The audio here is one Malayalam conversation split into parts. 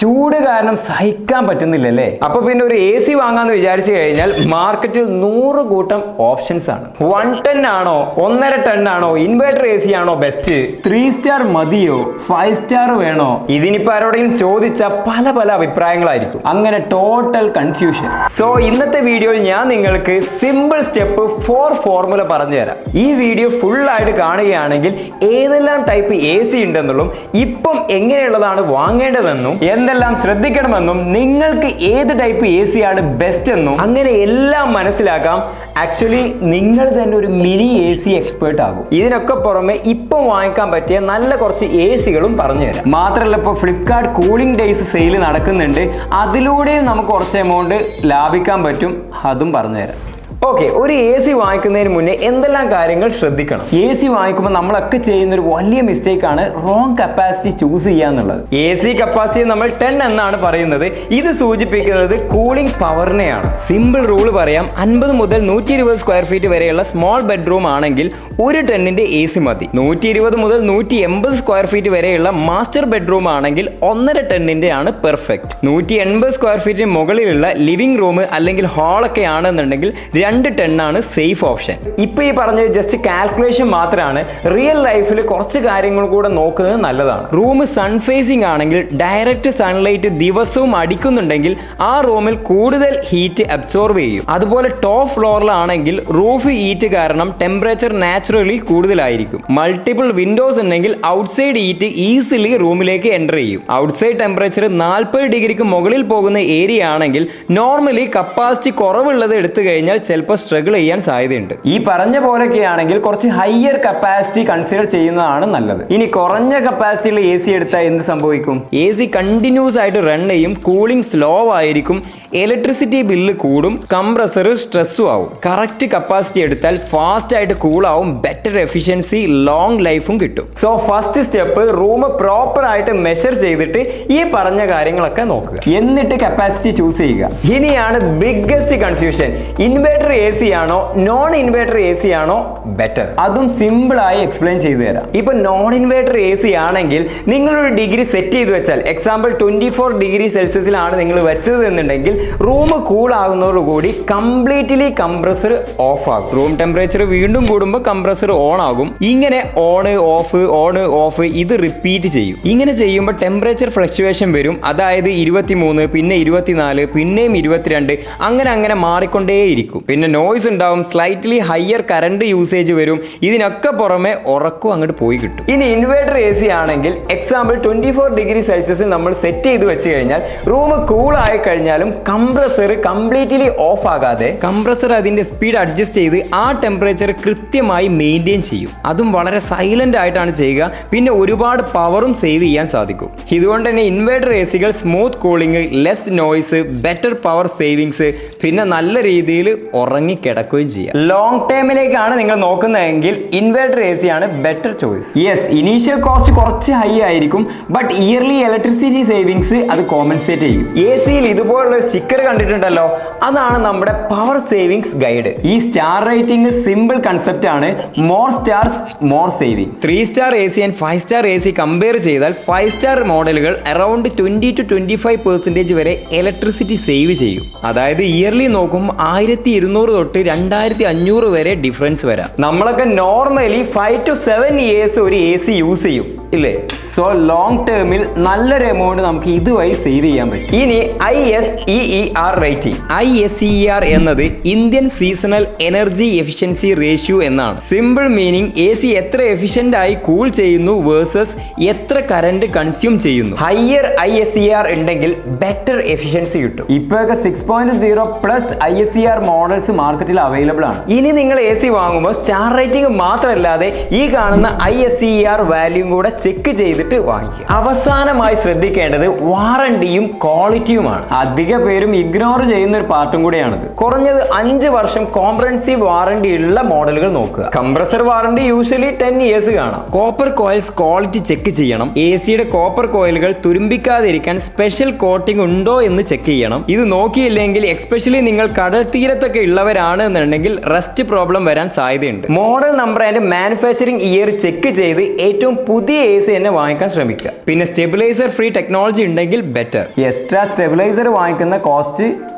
ചൂട് കാരണം സഹിക്കാൻ പറ്റുന്നില്ലല്ലേ? അപ്പൊ പിന്നെ ഒരു AC വാങ്ങാന്ന് വിചാരിച്ചു കഴിഞ്ഞാൽ മാർക്കറ്റിൽ 100 കൂട്ടം ഓപ്ഷൻസ് ആണ്. 110 ആണോ, 1.5 ടൺ ആണോ, ഇൻവേർട്ടർ AC ആണോ ബെസ്റ്റ്, 3 സ്റ്റാർ മതിയോ, 5 സ്റ്റാർ വേണോ? ഇതിനിപ്പോ ആരോടെങ്കിലും ചോദിച്ചാൽ പല അഭിപ്രായങ്ങളായിരിക്കും. അങ്ങനെ ടോട്ടൽ കൺഫ്യൂഷൻ. സോ ഇന്നത്തെ വീഡിയോയിൽ ഞാൻ നിങ്ങൾക്ക് സിമ്പിൾ സ്റ്റെപ്പ് 4 ഫോർമുല പറഞ്ഞു തരാം. ഈ വീഡിയോ ഫുൾ ആയിട്ട് കാണുകയാണെങ്കിൽ ഏതെല്ലാം ടൈപ്പ് AC ഉണ്ടെന്നുള്ളതും ഇപ്പം എങ്ങനെയുള്ളതാണ് വാങ്ങേണ്ടതെന്നും എന്തെല്ലാം ശ്രദ്ധിക്കണമെന്നും നിങ്ങൾക്ക് ഏത് ടൈപ്പ് AC ആണ് ബെസ്റ്റ് എന്നും അങ്ങനെ എല്ലാം മനസ്സിലാക്കാം. ആക്ച്വലി നിങ്ങൾ തന്നെ ഒരു മിനി AC എക്സ്പേർട്ട് ആകും. ഇതിനൊക്കെ പുറമെ ഇപ്പം വാങ്ങിക്കാൻ പറ്റിയ നല്ല കുറച്ച് AC-കളും പറഞ്ഞു തരാം. മാത്രമല്ല ഇപ്പോൾ ഫ്ലിപ്കാർട്ട് കൂളിംഗ് ഡേയ്സ് സെയിൽ നടക്കുന്നുണ്ട്. അതിലൂടെയും നമുക്ക് കുറച്ച് എമൗണ്ട് ലാഭിക്കാൻ പറ്റും. അതും പറഞ്ഞു തരാം. ഓക്കെ, ഒരു AC വാങ്ങിക്കുന്നതിന് മുന്നേ എന്തെല്ലാം കാര്യങ്ങൾ ശ്രദ്ധിക്കണം? AC വാങ്ങിക്കുമ്പോൾ നമ്മളൊക്കെ ചെയ്യുന്ന ഒരു വലിയ മിസ്റ്റേക്ക് ആണ് റോങ് കപ്പാസിറ്റി ചൂസ് ചെയ്യുക എന്നുള്ളത്. AC കപ്പാസിറ്റി നമ്മൾ 10 എന്നാണ് പറയുന്നത്. ഇത് സൂചിപ്പിക്കുന്നത് കൂളിംഗ് പവറിനെയാണ്. സിമ്പിൾ റൂൾ പറയാം, 50 മുതൽ 120 സ്ക്വയർ ഫീറ്റ് വരെയുള്ള സ്മോൾ ബെഡ്റൂം ആണെങ്കിൽ ഒരു ടണ്ണിന്റെ AC മതി. 120 മുതൽ 180 സ്ക്വയർ ഫീറ്റ് വരെയുള്ള മാസ്റ്റർ ബെഡ്റൂം ആണെങ്കിൽ 1.5 ടണ്ണിന്റെ ആണ് പെർഫെക്റ്റ്. 180 സ്ക്വയർ ഫീറ്റിന് മുകളിലുള്ള ലിവിംഗ് റൂം അല്ലെങ്കിൽ ഹാളൊക്കെ ആണെന്നുണ്ടെങ്കിൽ 2 ടൺ ആണ് സേഫ് ഓപ്ഷൻ. ഇപ്പൊ ഈ പറഞ്ഞത് ജസ്റ്റ് കാൽക്കുലേഷൻ മാത്രമാണ്. റിയൽ ലൈഫിൽ കുറച്ച് കാര്യങ്ങൾ കൂടെ നോക്കുന്നത് നല്ലതാണ്. റൂം സൺ ഫേസിംഗ് ആണെങ്കിൽ ഡയറക്റ്റ് സൺലൈറ്റ് ദിവസവും അടിക്കുന്നുണ്ടെങ്കിൽ ആ റൂമിൽ കൂടുതൽ ഹീറ്റ് അബ്സോർവ് ചെയ്യും. അതുപോലെ ടോപ്പ് ഫ്ലോറിലാണെങ്കിൽ റൂഫ് ഹീറ്റ് കാരണം ടെമ്പറേച്ചർ നാച്ചുറലി കൂടുതലായിരിക്കും. മൾട്ടിപ്പിൾ വിൻഡോസ് ഉണ്ടെങ്കിൽ ഔട്ട്സൈഡ് ഹീറ്റ് ഈസിലി റൂമിലേക്ക് എൻ്റർ ചെയ്യും. ഔട്ട്സൈഡ് ടെമ്പറേച്ചർ 40 ഡിഗ്രിക്ക് മുകളിൽ പോകുന്ന ഏരിയ ആണെങ്കിൽ നോർമലി കപ്പാസിറ്റി കുറവുള്ളത് എടുത്തു കഴിഞ്ഞാൽ ചിലപ്പോൾ സ്ട്രഗിൾ ചെയ്യാൻ സാധ്യതയുണ്ട്. ഈ പറഞ്ഞ പോലെയൊക്കെയാണെങ്കിൽ കുറച്ച് ഹയർ കപ്പാസിറ്റി കൺസിഡർ ചെയ്യുന്നതാണ് നല്ലത്. ഇനി കുറഞ്ഞ കപ്പാസിറ്റിയുള്ള AC എടുത്താൽ എന്ത് സംഭവിക്കും? AC കണ്ടിന്യൂസ് ആയിട്ട് റൺ ചെയ്യും, കൂളിംഗ് സ്ലോ ആയിരിക്കും, ഇലക്ട്രിസിറ്റി ബില്ല് കൂടും, കംപ്രസർ സ്ട്രെസ്സും ആവും. കറക്റ്റ് കപ്പാസിറ്റി എടുത്താൽ ഫാസ്റ്റ് ആയിട്ട് കൂളാവും, ബെറ്റർ എഫിഷ്യൻസി, ലോങ് ലൈഫും കിട്ടും. So first step room proper ആയിട്ട് മെഷർ ചെയ്തിട്ട് ഈ പറഞ്ഞ കാര്യങ്ങളൊക്കെ നോക്കുക, എന്നിട്ട് കപ്പാസിറ്റി ചൂസ് ചെയ്യുക. ഇനിയാണ് ബിഗ്ഗസ്റ്റ് കൺഫ്യൂഷൻ, ഇൻവേർട്ടർ AC ആണോ നോൺ ഇൻവേർട്ടർ AC ആണോ ബെറ്റർ? അതും സിമ്പിൾ ആയി എക്സ്പ്ലെയിൻ ചെയ്തു തരാം. ഇപ്പൊ നോൺ ഇൻവേർട്ടർ AC ആണെങ്കിൽ നിങ്ങളൊരു ഡിഗ്രി സെറ്റ് ചെയ്ത് വെച്ചാൽ, എക്സാമ്പിൾ 24 ഡിഗ്രി സെൽഷ്യസിലാണ് നിങ്ങൾ വെച്ചത് എന്നുണ്ടെങ്കിൽ റൂം കൂൾ ആകുന്നതോടുകൂടി കംപ്ലീറ്റ്ലി കംപ്രസർ ഓഫ് ആകും. റൂം ടെമ്പറേച്ചർ വീണ്ടും കൂടുമ്പോൾ കംപ്രസർ ഓൺ ആകും. ഇങ്ങനെ ഓൺ ഓഫ് ഇത് റിപ്പീറ്റ് ചെയ്യും. ഇങ്ങനെ ചെയ്യുമ്പോൾ ടെമ്പറേച്ചർ ഫ്ലക്ച്വേഷൻ വരും. അതായത് 23, പിന്നെ 24, പിന്നെയും 22, അങ്ങനെ മാറിക്കൊണ്ടേയിരിക്കും. പിന്നെ നോയ്സ് ഉണ്ടാവും, സ്ലൈറ്റ്ലി ഹയർ കറണ്ട് യൂസേജ് വരും. ഇതിനൊക്കെ പുറമെ ഉറക്കം അങ്ങോട്ട് പോയി കിട്ടും. ഇനി ഇൻവേർട്ടർ AC ആണെങ്കിൽ എക്സാമ്പിൾ 24 ഡിഗ്രി സെൽഷ്യസിൽ നമ്മൾ സെറ്റ് ചെയ്ത് വെച്ച് കഴിഞ്ഞാൽ റൂം കൂൾ ആയി കഴിഞ്ഞാലും കംപ്രസർ കംപ്ലീറ്റ്ലി ഓഫ് ആകാതെ കംപ്രസർ അതിന്റെ സ്പീഡ് അഡ്ജസ്റ്റ് ചെയ്ത് ആ ടെമ്പറേച്ചർ കൃത്യമായി മെയിൻറ്റെയിൻ ചെയ്യും. അതും വളരെ സൈലന്റ് ആയിട്ടാണ് ചെയ്യുക. പിന്നെ ഒരുപാട് പവറും സേവ് ചെയ്യാൻ സാധിക്കും. ഇതുകൊണ്ട് തന്നെ ഇൻവേർട്ടർ ACകൾ smooth cooling, less noise, better power savings, പിന്നെ നല്ല രീതിയിൽ ഉറങ്ങിക്കിടക്കുകയും ചെയ്യാം. ലോങ് ടൈമിലേക്കാണ് നിങ്ങൾ നോക്കുന്നതെങ്കിൽ ഇൻവേർട്ടർ AC ആണ് better choice. Yes, initial cost കുറച്ച് ഹൈ ആയിരിക്കും, ബട്ട് ഇയർലി ഇലക്ട്രിസിറ്റി സേവിങ്സ് അത് കോമ്പൻസേറ്റ് ചെയ്യും. ACയിൽ ഇതുപോലുള്ള സ്റ്റിക്കർ കണ്ടിട്ടുണ്ടല്ലോ, അതാണ് നമ്മുടെ പവർ സേവിങ്സ് ഗൈഡ്. ഈ സ്റ്റാർ റേറ്റിംഗ് സിമ്പിൾ കൺസെപ്റ്റ് ആണ്, more stars more saving. 3 star AC and 5 star AC compare ചെയ്താൽ 5 സ്റ്റാർ മോഡലുകൾ അറൌണ്ട് 20 to 25% വരെ ഇലക്ട്രിസിറ്റി സേവ് ചെയ്യും. അതായത് ഇയർലി നോക്കുമ്പോൾ 1200 തൊട്ട് 2500 വരെ ഡിഫറൻസ് വരാം. നമ്മളൊക്കെ നോർമലി 5 to 7 years ഒരു AC യൂസ് ചെയ്യും ഇല്ലേ? സോ ലോങ് ടേമിൽ നല്ലൊരു എമൗണ്ട് നമുക്ക് ഇതുവഴി സേവ് ചെയ്യാൻ പറ്റും. ഇനി ISEER റേറ്റിംഗ്. ISEER എന്നത് Indian seasonal energy efficiency ratio എന്നാണ്. സിമ്പിൾ മീനിങ് AC എത്ര എഫിഷ്യന്റ് ആയി കൂൾ ചെയ്യുന്നു വേഴ്സസ് എത്ര കറന്റ് കൺസ്യൂം ചെയ്യുന്നു. ഹയർ ISEER ഉണ്ടെങ്കിൽ ബെറ്റർ എഫിഷ്യൻസി കിട്ടും. ഇപ്പോഴൊക്കെ 6.0 പ്ലസ് ISEER മോഡൽസ് മാർക്കറ്റിൽ അവൈലബിൾ ആണ്. ഇനി നിങ്ങൾ AC വാങ്ങുമ്പോൾ സ്റ്റാർ റേറ്റിംഗ് മാത്രമല്ലാതെ ഈ കാണുന്ന ISEER വാല്യൂ കൂടെ ചെക്ക് ചെയ്തിട്ട് വാങ്ങിക്കുക. അവസാനമായി ശ്രദ്ധിക്കേണ്ടത് വാറണ്ടിയും ക്വാളിറ്റിയുമാണ്. അധിക പേരും ഇഗ്നോർ ചെയ്യുന്ന ഒരു പാർട്ടും കൂടെയാണിത്. കുറഞ്ഞത് 5 വർഷം കോംപ്രഹെൻസീവ് വാറണ്ടി ഉള്ള മോഡലുകൾ നോക്കുക. കംപ്രസർ വാറണ്ടി യൂഷ്വലി 10 years കാണാം. കോപ്പർ കോയിൽസ് ക്വാളിറ്റി ചെക്ക് ചെയ്യണം. ACയുടെ കോപ്പർ കോയിലുകൾ തുരുമ്പിക്കാതിരിക്കാൻ സ്പെഷ്യൽ കോട്ടിംഗ് ഉണ്ടോ എന്ന് ചെക്ക് ചെയ്യണം. ഇത് നോക്കിയില്ലെങ്കിൽ എക്സ്പെഷ്യലി നിങ്ങൾ കടൽ തീരത്തൊക്കെ ഉള്ളവരാണ് എന്നുണ്ടെങ്കിൽ റസ്റ്റ് പ്രോബ്ലം വരാൻ സാധ്യതയുണ്ട്. Model number and manufacturing year check ചെയ്ത് ഏറ്റവും പുതിയ AC തന്നെ വാങ്ങിക്കാൻ ശ്രമിക്കുക. പിന്നെ സ്റ്റെബിലൈസർ ഫ്രീ ടെക്നോളജി ഉണ്ടെങ്കിൽ ബെറ്റർ. എക്സ്ട്രാ സ്റ്റെബിലൈസർ വാങ്ങിക്കുന്ന കോസ്റ്റ്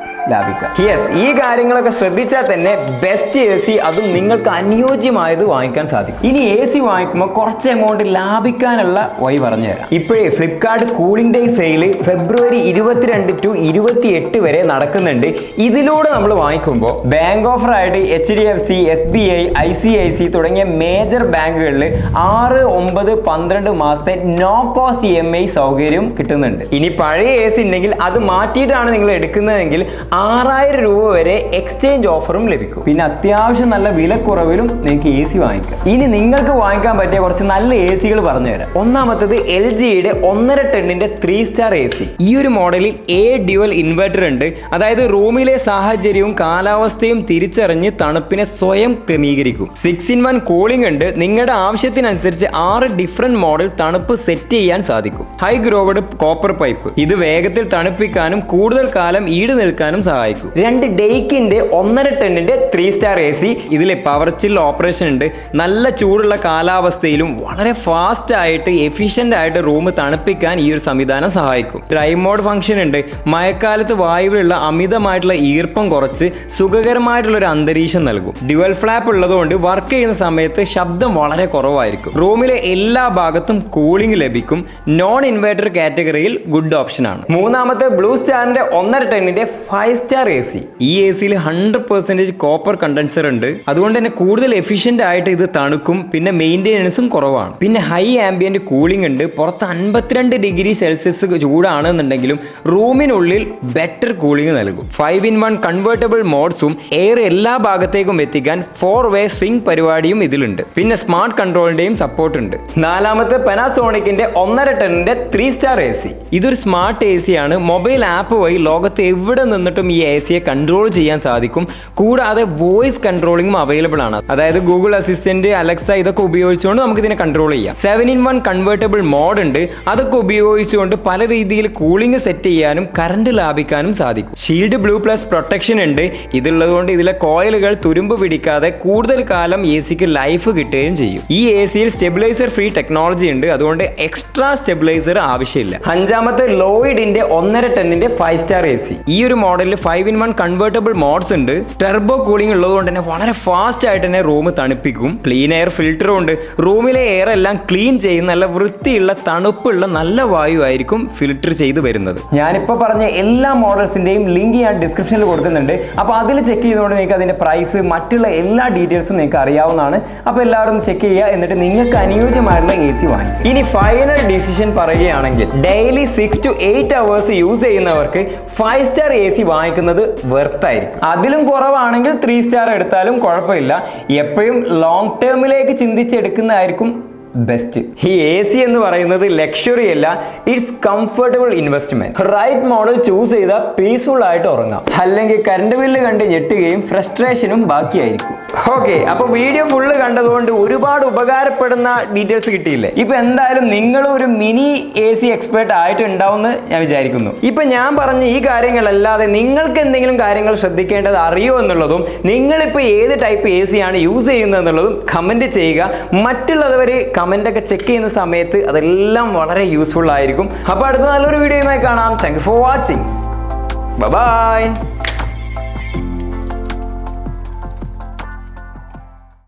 ലാഭിക്കാം. ഈ കാര്യങ്ങളൊക്കെ ശ്രദ്ധിച്ചാൽ തന്നെ ബെസ്റ്റ് AC, അതും നിങ്ങൾക്ക് അനുയോജ്യമായത് വാങ്ങിക്കാൻ സാധിക്കും. ഇനി AC വാങ്ങിക്കുമ്പോൾ കുറച്ച് എമൗണ്ട് ലാഭിക്കാനുള്ള വഴി പറഞ്ഞുതരാം. ഇപ്പോഴേ Flipkart cooling day sale February 22 to 28 വരെ നടക്കുന്നുണ്ട്. ഇതിലൂടെ നമ്മൾ വാങ്ങിക്കുമ്പോൾ ബാങ്ക് ഓഫർ ആയിട്ട് HDFC, SBI, ICIC തുടങ്ങിയ മേജർ ബാങ്കുകളിൽ 6, 9, 12 മാസത്തെ നോ കോസ്റ്റ് EMI സൗകര്യം കിട്ടുന്നുണ്ട്. ഇനി പഴയ AC ഉണ്ടെങ്കിൽ അത് മാറ്റിയിട്ടാണ് നിങ്ങൾ എടുക്കുന്നതെങ്കിൽ 6000 രൂപ വരെ എക്സ്ചേഞ്ച് ഓഫറും ലഭിക്കും. പിന്നെ അത്യാവശ്യം നല്ല വിലക്കുറവിലും നിങ്ങൾക്ക് AC വാങ്ങിക്കാം. ഇനി നിങ്ങൾക്ക് വാങ്ങിക്കാൻ പറ്റിയ കുറച്ച് നല്ല ACകൾ പറഞ്ഞുതരാം. ഒന്നാമത്തത് LGയുടെ 1.5 ടണ്ണിന്റെ 3 സ്റ്റാർ AC. ഈ ഒരു മോഡലിൽ ഡ്യുവൽ ഇൻവെർട്ടർ ഉണ്ട്. അതായത് റൂമിലെ സാഹചര്യവും കാലാവസ്ഥയും തിരിച്ചറിഞ്ഞ് തണുപ്പിനെ സ്വയം ക്രമീകരിക്കും. 6-in-1 കൂളിംഗ് ഉണ്ട്. നിങ്ങളുടെ ആവശ്യത്തിനനുസരിച്ച് 6 ഡിഫറെന്റ് മോഡൽ തണുപ്പ് സെറ്റ് ചെയ്യാൻ സാധിക്കും. ഹൈ ഗ്രോവഡ് കോപ്പർ പൈപ്പ്, ഇത് വേഗത്തിൽ തണുപ്പിക്കാനും കൂടുതൽ കാലം ഈട് നിൽക്കാനും സഹായിക്കും. 2 ഡെയ്ക്കിന്റെ 1.5 ടണ്ണിന്റെ 3 സ്റ്റാർ AC. ഇതിലെ പവർ ചിൽ ഓപ്പറേഷൻ ഉണ്ട്. നല്ല ചൂടുള്ള കാലാവസ്ഥയിലും വളരെ ഫാസ്റ്റ് ആയിട്ട് എഫിഷ്യന്റ് ആയിട്ട് റൂം തണുപ്പിക്കാൻ ഈ ഒരു സംവിധാനം സഹായിക്കും. ഡ്രൈ മോഡ് ഫംഗ്ഷൻ ഉണ്ട്. മഴക്കാലത്ത് വായുവിലുള്ള അമിതമായിട്ടുള്ള ഈർപ്പം കുറച്ച് സുഖകരമായിട്ടുള്ള ഒരു അന്തരീക്ഷം നൽകും. ഡ്യുവൽ ഫ്ലാപ്പ് ഉള്ളതുകൊണ്ട് വർക്ക് ചെയ്യുന്ന സമയത്ത് ശബ്ദം വളരെ കുറവായിരിക്കും. റൂമിലെ എല്ലാ ഭാഗത്തും കൂളിംഗ് ലഭിക്കും. നോൺ ഇൻവേർട്ടർ കാറ്റഗറിയിൽ ഗുഡ് ഓപ്ഷൻ ആണ്. മൂന്നാമത്തെ ബ്ലൂ സ്റ്റാറിന്റെ 1.5 ടണ്ണിന്റെ 5 സ്റ്റാർ AC. ഈ AC-ൽ 100% കോപ്പർ കണ്ടൻസർ ഉണ്ട്. അതുകൊണ്ട് തന്നെ കൂടുതൽ എഫിഷ്യന്റ് ആയിട്ട് ഇത് തണുക്കും. പിന്നെ മെയിൻ്റെനൻസും കുറവാണ്. പിന്നെ ഹൈ ആംബിയന്റ് കൂളിംഗ് ഉണ്ട്. പുറത്ത് 52 ഡിഗ്രി സെൽഷ്യസ് ചൂടാണെന്നുണ്ടെങ്കിലും റൂമിനുള്ളിൽ ബെറ്റർ കൂളിംഗ് നൽകും. 5-in-1 കൺവേർട്ടബിൾ മോഡ്സും എയർ എല്ലാ ഭാഗത്തേക്കും എത്തിക്കാൻ 4-way സ്വിംഗ് പരിപാടിയും ഇതിലുണ്ട്. പിന്നെ സ്മാർട്ട് കൺട്രോളിന്റെയും സപ്പോർട്ട് ഉണ്ട്. നാലാമത്തെ പാനാസോണിക്കിന്റെ 1.5 ടണ്ണിന്റെ 3 സ്റ്റാർ AC. ഇതൊരു സ്മാർട്ട് AC ആണ്. മൊബൈൽ ആപ്പ് വഴി ലോകത്ത് എവിടെ നിന്നിട്ടും ഈ AC-യെ കൺട്രോൾ ചെയ്യാൻ സാധിക്കും. കൂടാതെ വോയിസ് കൺട്രോളിംഗും അവൈലബിൾ ആണ്. അതായത് ഗൂഗിൾ അസിസ്റ്റന്റ്, അലക്സ ഇതൊക്കെ ഉപയോഗിച്ചുകൊണ്ട് നമുക്ക് ഇതിനെ കൺട്രോൾ ചെയ്യാം. 7-in-1 കൺവേർട്ടബിൾ മോഡ് ഉണ്ട്. അതൊക്കെ ഉപയോഗിച്ചുകൊണ്ട് പല രീതിയിൽ കൂളിംഗ് സെറ്റ് ചെയ്യാനും കറണ്ട് ലാഭിക്കാനും സാധിക്കും. ഷീൽഡ് ബ്ലൂ പ്ലസ് പ്രൊട്ടക്ഷൻ ഉണ്ട്. ഇതുള്ളതുകൊണ്ട് ഇതിലെ കോയിലുകൾ തുരുമ്പ് പിടിക്കാതെ കൂടുതൽ കാലം AC-ക്ക് ലൈഫ് കിട്ടുകയും ചെയ്യും. ഈ AC-യിൽ സ്റ്റെബിലൈസർ ഫ്രീ ടെക്നോളജി ഉണ്ട്. അതുകൊണ്ട് എക്സ്ട്രാ സ്റ്റെബിലൈസർ ആവശ്യമില്ല. അഞ്ചാമത്തെ ലോയിഡിന്റെ 1.5 ടണ്ണിന്റെ 5 സ്റ്റാർ AC. ഈ ഒരു മോഡലിൽ 5-in-1 കൺവേർട്ടബിൾ മോഡ്സ് ഉണ്ട്. ടെർബോ കൂളിംഗ് ഉള്ളതുകൊണ്ട് തന്നെ വളരെ ഫാസ്റ്റ് ആയിട്ട് തന്നെ റൂം തണുപ്പിക്കും. ക്ലീൻ എയർ ഫിൽറ്ററും ഉണ്ട്. റൂമിലെ എയർ എല്ലാം ക്ലീൻ ചെയ്യുന്ന നല്ല വൃത്തിയുള്ള തണുപ്പുള്ള നല്ല വായു ആയിരിക്കും ഫിൽറ്റർ ചെയ്ത് വരുന്നത്. ഞാനിപ്പോൾ പറഞ്ഞ എല്ലാ മോഡൽസിന്റെയും ലിങ്ക് ഞാൻ ഡിസ്ക്രിപ്ഷനിൽ കൊടുക്കുന്നുണ്ട്. അപ്പോൾ അതിൽ ചെക്ക് ചെയ്തുകൊണ്ട് നിങ്ങൾക്ക് അതിന്റെ പ്രൈസ്, മറ്റുള്ള എല്ലാ ഡീറ്റെയിൽസും നിങ്ങൾക്ക് അറിയാവുന്നതാണ്. അപ്പോൾ എല്ലാവരും ചെക്ക് ചെയ്യുക. എന്നിട്ട് നിങ്ങൾക്ക് അനുയോജ്യമായിട്ടുള്ള AC വാങ്ങി. ഇനി ഫൈനൽ ഡിസിഷൻ പറയുകയാണെങ്കിൽ ഡെയിലി 6 to 8 hours യൂസ് ചെയ്യുന്നവർക്ക് 5 സ്റ്റാർ AC വാങ്ങിക്കുന്നത് വെർത്തായിരിക്കും. അതിലും കുറവാണെങ്കിൽ 3 സ്റ്റാർ എടുത്താലും കുഴപ്പമില്ല. എപ്പോഴും ലോങ് ടേമിലേക്ക് ചിന്തിച്ചെടുക്കുന്നതായിരിക്കും ബെസ്റ്റ്. ഈ AC എന്ന് പറയുന്നത് ലക്ഷറി അല്ല, it's comfortable investment. Right model choose ചെയ്താൽ പീസ്ഫുൾ ആയിട്ട് ഉറങ്ങാം. അല്ലെങ്കിൽ കറണ്ട് ബില്ല് കണ്ട് ഞെട്ടുകയും ഫ്രസ്ട്രേഷനും ബാക്കിയായിരിക്കും. ഓക്കെ, അപ്പൊ വീഡിയോ ഫുള്ള് കണ്ടതുകൊണ്ട് ഒരുപാട് ഉപകാരപ്പെടുന്ന ഡീറ്റെയിൽസ് കിട്ടിയില്ലേ? ഇപ്പൊ എന്തായാലും നിങ്ങളും ഒരു മിനി AC എക്സ്പേർട്ട് ആയിട്ടുണ്ടാവുമെന്ന് ഞാൻ വിചാരിക്കുന്നു. ഇപ്പൊ ഞാൻ പറഞ്ഞ ഈ കാര്യങ്ങളല്ലാതെ നിങ്ങൾക്ക് എന്തെങ്കിലും കാര്യങ്ങൾ ശ്രദ്ധിക്കേണ്ടത് അറിയോ എന്നുള്ളതും, നിങ്ങളിപ്പോൾ ഏത് ടൈപ്പ് AC ആണ് യൂസ് ചെയ്യുന്നത് എന്നുള്ളതും കമന്റ് ചെയ്യുക. മറ്റുള്ളവർ കമന്റ് ഒക്കെ ചെക്ക് ചെയ്യുന്ന സമയത്ത് അതെല്ലാം വളരെ യൂസ്ഫുൾ ആയിരിക്കും. അപ്പോൾ അടുത്ത നല്ലൊരു വീഡിയോയുമായി കാണാം. Thank you for watching. Bye bye.